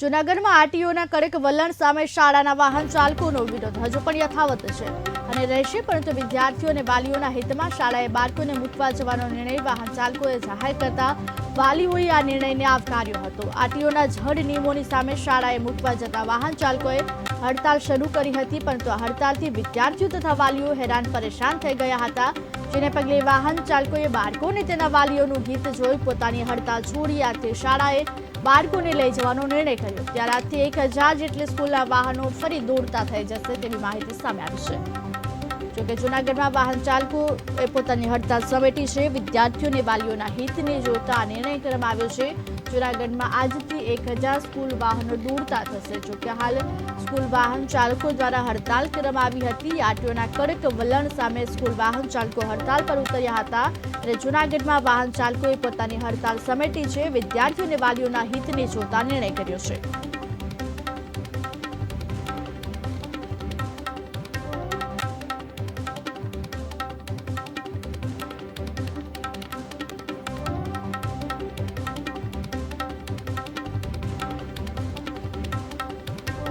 જૂનાગઢમાં આરટીઓના કડક વલણ સામે શાળાના વાહન ચાલકોનો વિરોધ હજુ પણ યથાવત છે અને રહેશે, પરંતુ વિદ્યાર્થીઓ અને વાલીઓના હિતમાં શાળાએ બાળકોને મૂકવા જવાનો નિર્ણય વાહન ચાલકોએ જાહેર કરતા વાલીઓએ આ નિર્ણયને આવકાર્યો હતો। આરટીઓના જડ નિયમોની સામે શાળાએ મૂકવા જતા વાહન ચાલકોએ હડતાળ શરૂ કરી હતી, પરંતુ આ હડતાળથી વિદ્યાર્થીઓ તથા વાલીઓ હેરાન પરેશાન થઈ ગયા હતા, જેને પગલે વાહન ચાલકોએ બાળકોને તેના વાલીઓનું હિત જોઈ પોતાની હડતાળ છોડી આજથી શાળાએ બાળકોને લઈ જવાનો નિર્ણય કર્યો। ત્યારે આજથી 1000 જેટલી સ્કૂલના વાહનો ફરી દોડતા થઈ જશે તેવી માહિતી સામે આવી છે। જોકે જૂનાગઢમાં વાહન ચાલકોએ પોતાની હડતાળ સમેટી છે। વિદ્યાર્થીઓ અને વાલીઓના હિતને જોતા આ નિર્ણય કરવામાં આવ્યો છે। જૂનાગઢમાં આજથી 1000 સ્કૂલ વાહનો દોડતા થશે। જોકે હાલ સ્કૂલ વાહન ચાલકો દ્વારા હડતાળ કરવામાં આવી હતી। આરટીઓના કડક વલણ સામે સ્કૂલ વાહન ચાલકો હડતાળ પર ઉતર્યા હતા અને જૂનાગઢમાં વાહન ચાલકોએ પોતાની હડતાળ સમેટી છે। વિદ્યાર્થીઓ અને વાલીઓના હિતને જોતા નિર્ણય કર્યો છે।